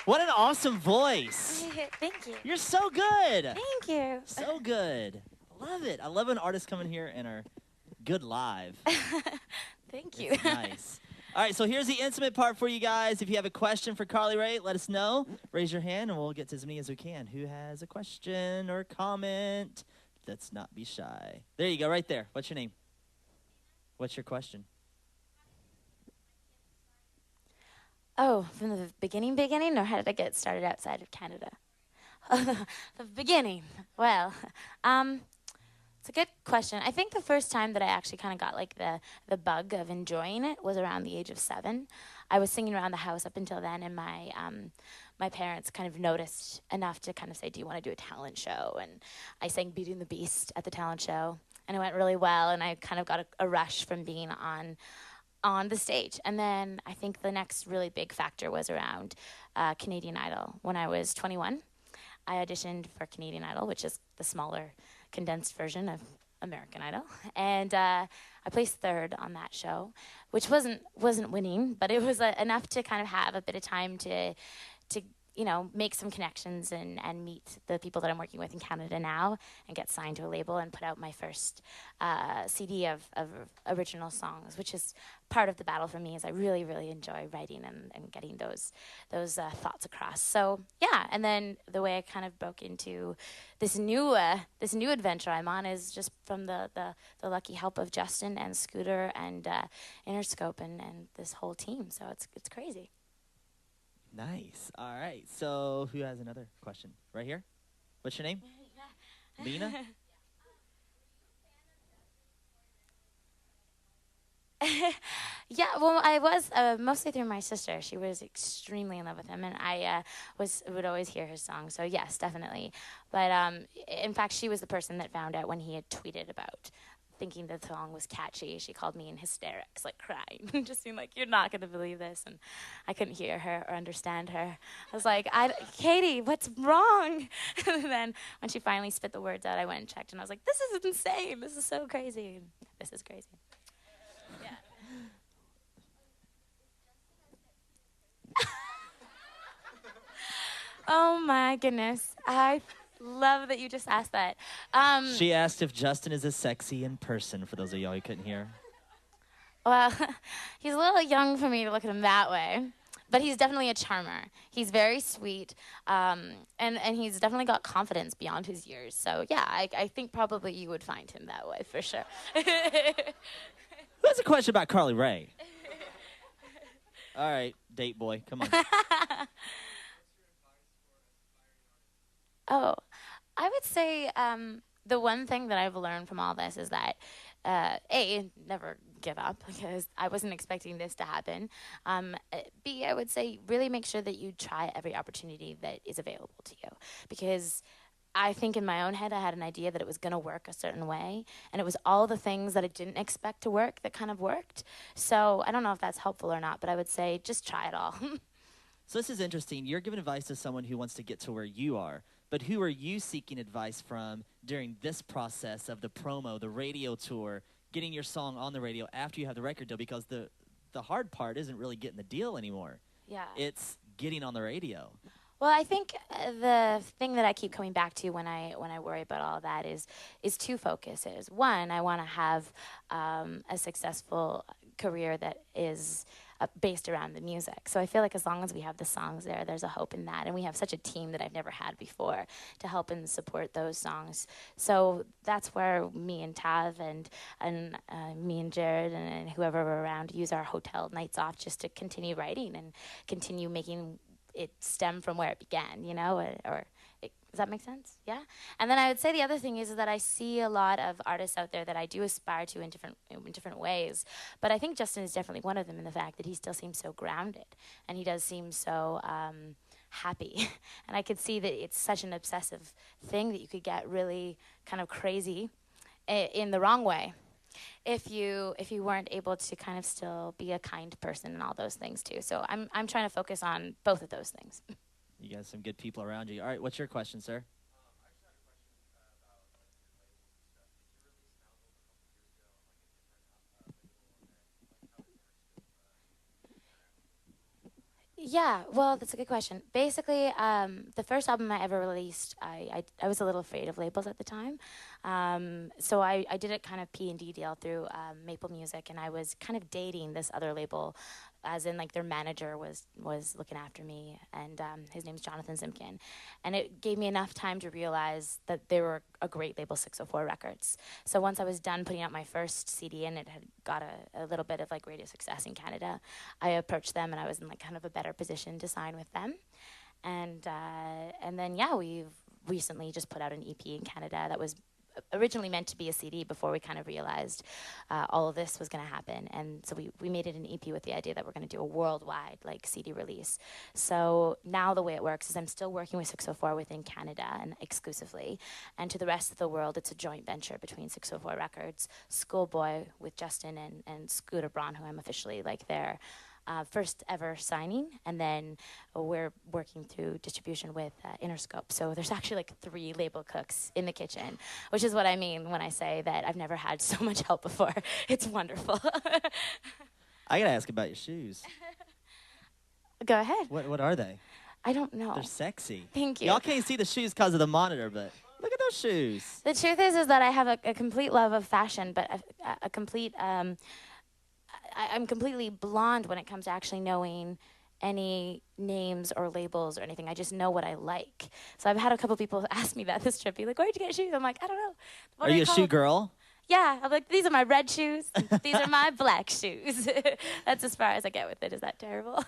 What an awesome voice. Thank you. You're so good. Thank you. So good. I love it. I love when artists come in here and are good live. Thank you. It's nice. All right, so here's the intimate part for you guys. If you have a question for Carly Rae, let us know. Raise your hand, and we'll get to as many as we can. Who has a question or comment? Let's not be shy. There you go, right there. What's your name? What's your question? Oh, from the beginning, or how did I get started outside of Canada? The beginning. Well, it's a good question. I think the first time that I actually kind of got like the bug of enjoying it was around the age of 7. I was singing around the house up until then, and my parents kind of noticed enough to kind of say, "Do you want to do a talent show?" And I sang "Beauty and the Beast" at the talent show, and it went really well. And I kind of got a rush from being on the stage. And then I think the next really big factor was around Canadian Idol. When I was 21, I auditioned for Canadian Idol, which is the smaller, condensed version of American Idol. And I placed 3rd on that show, which wasn't winning, but it was enough to kind of have a bit of time to you know, make some connections and meet the people that I'm working with in Canada now and get signed to a label and put out my first CD of original songs, which is part of the battle for me, is I really, really enjoy writing and getting those thoughts across. So yeah, and then the way I kind of broke into this new adventure I'm on is just from the lucky help of Justin and Scooter and Interscope and this whole team. So it's crazy. Nice. All right. So who has another question? Right here? What's your name? Lena? Yeah, well, I was mostly through my sister. She was extremely in love with him, and I would always hear his songs. So yes, definitely. But in fact, she was the person that found out when he had tweeted about thinking the song was catchy. She called me in hysterics, like crying, just being like, "You're not going to believe this." And I couldn't hear her or understand her. I was like, Katie, what's wrong? And then when she finally spit the words out, I went and checked, and I was like, this is insane. This is so crazy. This is crazy. Yeah. Oh my goodness. I love that you just asked that. She asked if Justin is as sexy in person, for those of y'all who couldn't hear. Well, he's a little young for me to look at him that way, but he's definitely a charmer. He's very sweet, and he's definitely got confidence beyond his years. So yeah, I think probably you would find him that way for sure. Who has a question about Carly Rae? All right, date boy, come on. Oh, I would say the one thing that I've learned from all this is that, A, never give up, because I wasn't expecting this to happen. B, I would say really make sure that you try every opportunity that is available to you, because I think in my own head I had an idea that it was going to work a certain way, and it was all the things that I didn't expect to work that kind of worked. So I don't know if that's helpful or not, but I would say just try it all. So this is interesting. You're giving advice to someone who wants to get to where you are, but who are you seeking advice from during this process of the promo, the radio tour, getting your song on the radio after you have the record deal? Because the hard part isn't really getting the deal anymore. Yeah. It's getting on the radio. Well, I think the thing that I keep coming back to when I worry about all that is two focuses. One, I want to have a successful career that is based around the music. So I feel like as long as we have the songs there, there's a hope in that. And we have such a team that I've never had before to help and support those songs. So that's where me and Tav and me and Jared and whoever we're around use our hotel nights off just to continue writing and continue making it stem from where it began, you know, does that make sense? Yeah. And then I would say the other thing is that I see a lot of artists out there that I do aspire to in different ways. But I think Justin is definitely one of them in the fact that he still seems so grounded, and he does seem so happy. And I could see that it's such an obsessive thing that you could get really kind of crazy in the wrong way if you weren't able to kind of still be a kind person and all those things too. So I'm trying to focus on both of those things. You got some good people around you. All right, what's your question, sir? Yeah, well, that's a good question. Basically, the first album I ever released, I was a little afraid of labels at the time. So I did a kind of P&D deal through Maple Music, and I was kind of dating this other label, as in like their manager was looking after me, and his name's Jonathan Zimkin. And it gave me enough time to realize that they were a great label, 604 Records. So once I was done putting out my first CD and it had got a little bit of like radio success in Canada, I approached them and I was in like kind of a better position to sign with them. And then yeah, we've recently just put out an EP in Canada that was originally meant to be a CD before we kind of realized all of this was going to happen. And so we made it an EP with the idea that we're going to do a worldwide like CD release. So now the way it works is I'm still working with 604 within Canada and exclusively. And to the rest of the world, it's a joint venture between 604 Records, Schoolboy with Justin and Scooter Braun, who I'm officially like their first ever signing, and then we're working through distribution with Interscope. So there's actually like 3 label cooks in the kitchen, which is what I mean when I say that I've never had so much help before. It's wonderful. I gotta ask about your shoes. Go ahead. What are they? I don't know. They're sexy. Thank you. Y'all can't see the shoes because of the monitor, but look at those shoes. The truth is that I have a complete love of fashion, but a complete I'm completely blonde when it comes to actually knowing any names or labels or anything. I just know what I like. So I've had a couple people ask me that this trip. Be like, where'd you get shoes? I'm like, I don't know. What are you a called? shoe girl? Yeah. I'm like, these are my red shoes. These are my black shoes. That's as far as I get with it. Is that terrible?